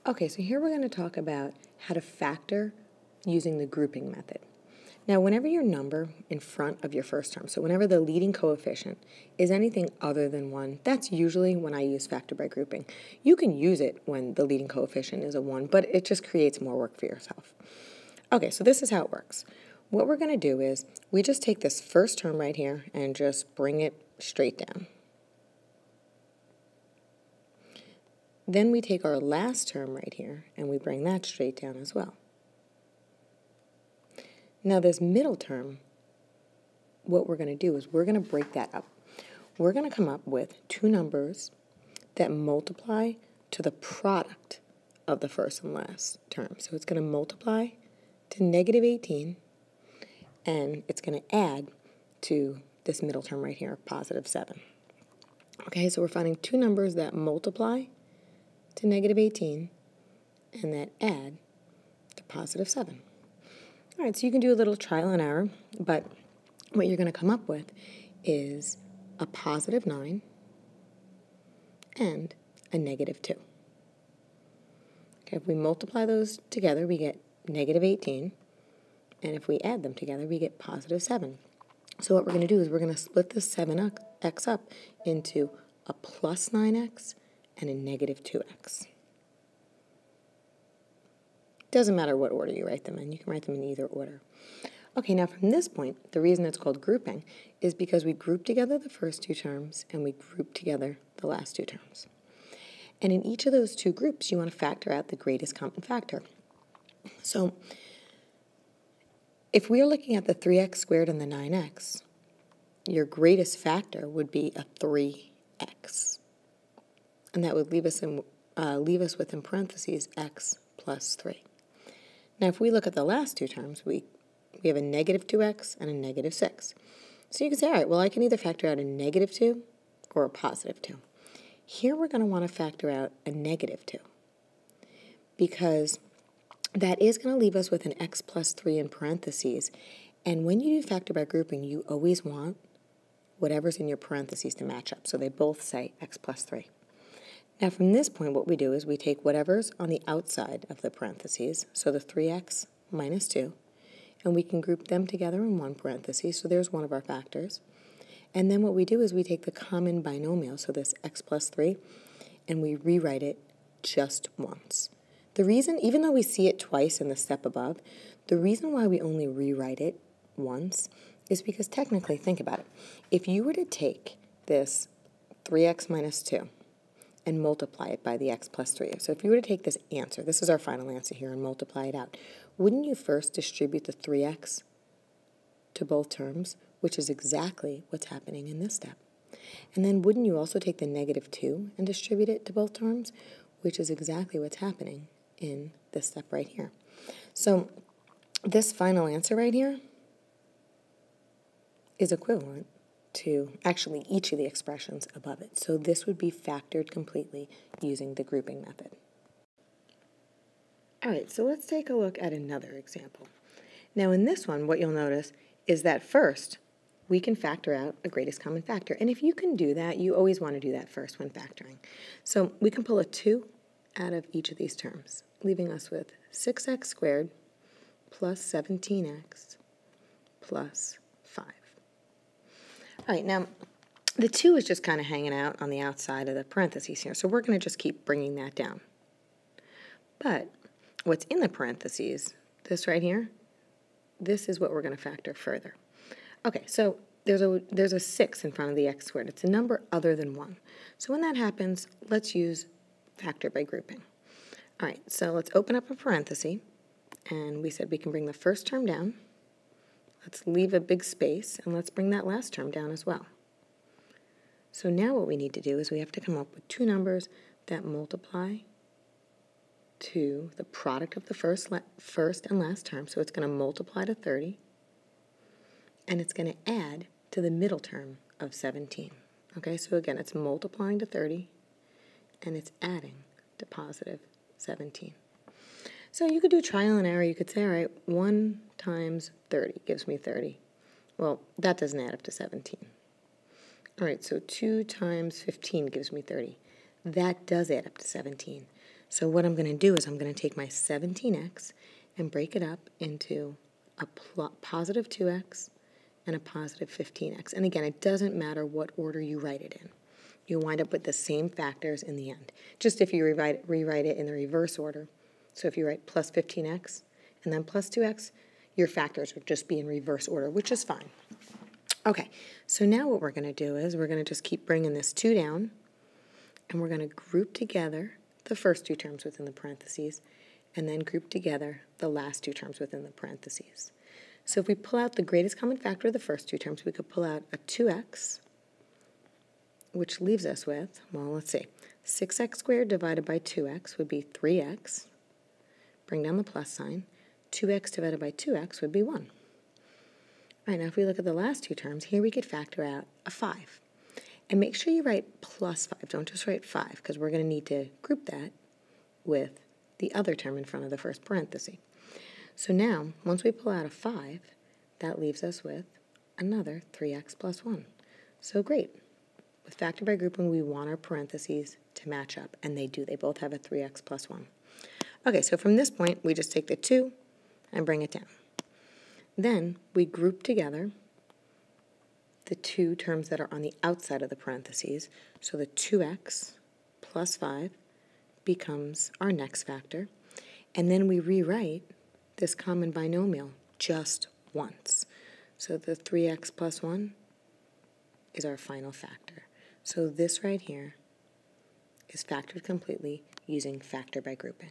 Okay, so here we're going to talk about how to factor using the grouping method. Now, whenever your number in front of your first term, so whenever the leading coefficient is anything other than 1, that's usually when I use factor by grouping. You can use it when the leading coefficient is a 1, but it just creates more work for yourself. Okay, so this is how it works. What we're going to do is we just take this first term right here and just bring it straight down. Then we take our last term right here and we bring that straight down as well. Now this middle term, what we're going to do is we're going to break that up. We're going to come up with two numbers that multiply to the product of the first and last term. So it's going to multiply to negative 18, and it's going to add to this middle term right here, positive 7. Okay, so we're finding two numbers that multiply to negative 18 and that add to positive 7. All right, so you can do a little trial and error, but what you're going to come up with is a positive 9 and a negative 2. Okay, if we multiply those together, we get negative 18, and if we add them together, we get positive 7. So what we're going to do is we're going to split this 7x up into a plus 9x and a negative 2x. Doesn't matter what order you write them in. You can write them in either order. Okay, now from this point, the reason it's called grouping is because we group together the first two terms and we group together the last two terms. And in each of those two groups, you want to factor out the greatest common factor. So if we're looking at the 3x squared and the 9x, your greatest factor would be a 3x. And that would leave us with in parentheses x plus 3. Now, if we look at the last two terms, we have a negative 2x and a negative 6. So you can say, all right, well, I can either factor out a negative 2 or a positive 2. Here we're going to want to factor out a negative 2 because that is going to leave us with an x plus 3 in parentheses. And when you do factor by grouping, you always want whatever's in your parentheses to match up. So they both say x plus 3. Now from this point, what we do is we take whatever's on the outside of the parentheses, so the 3x minus 2, and we can group them together in one parenthesis, so there's one of our factors. And then what we do is we take the common binomial, so this x plus 3, and we rewrite it just once. The reason, even though we see it twice in the step above, the reason why we only rewrite it once is because technically, think about it. If you were to take this 3x minus 2 and multiply it by the x plus 3, so if you were to take this answer, this is our final answer here, and multiply it out, wouldn't you first distribute the 3x to both terms, which is exactly what's happening in this step? And then wouldn't you also take the negative 2 and distribute it to both terms, which is exactly what's happening in this step right here? So this final answer right here is equivalent to actually each of the expressions above it. So this would be factored completely using the grouping method. All right, so let's take a look at another example. Now in this one, what you'll notice is that first, we can factor out a greatest common factor. And if you can do that, you always want to do that first when factoring. So we can pull a 2 out of each of these terms, leaving us with 6x squared plus 17x plus 5. All right, now the 2 is just kind of hanging out on the outside of the parentheses here, so we're going to just keep bringing that down. But what's in the parentheses, this right here, this is what we're going to factor further. Okay, so there's a 6 in front of the x squared. It's a number other than 1. So when that happens, let's use factor by grouping. All right, so let's open up a parenthesis, and we said we can bring the first term down. Let's leave a big space, and let's bring that last term down as well. So now what we need to do is we have to come up with two numbers that multiply to the product of the first and last term. So it's going to multiply to 30, and it's going to add to the middle term of 17. Okay, so again, it's multiplying to 30, and it's adding to positive 17. So you could do trial and error. You could say, all right, 1 times 30 gives me 30. Well, that doesn't add up to 17. All right, so 2 times 15 gives me 30. That does add up to 17. So what I'm going to do is I'm going to take my 17x and break it up into a positive 2x and a positive 15x. And again, it doesn't matter what order you write it in. You'll wind up with the same factors in the end. Just if you rewrite it in the reverse order. So if you write plus 15x and then plus 2x, your factors would just be in reverse order, which is fine. Okay, so now what we're going to do is we're going to just keep bringing this 2 down, and we're going to group together the first 2 terms within the parentheses, and then group together the last 2 terms within the parentheses. So if we pull out the greatest common factor of the first 2 terms, we could pull out a 2x, which leaves us with, well, let's see, 6x squared divided by 2x would be 3x. Bring down the plus sign. 2x divided by 2x would be 1. All right, now if we look at the last 2 terms, here we could factor out a 5. And make sure you write plus 5. Don't just write 5, because we're going to need to group that with the other term in front of the first parenthesis. So now, once we pull out a 5, that leaves us with another 3x plus 1. So great. With factor by grouping, we want our parentheses to match up, and they do. They both have a 3x plus 1. Okay, so from this point, we just take the 2 and bring it down. Then we group together the 2 terms that are on the outside of the parentheses. So the 2x plus 5 becomes our next factor. And then we rewrite this common binomial just once. So the 3x plus 1 is our final factor. So this right here is factored completely using factor by grouping.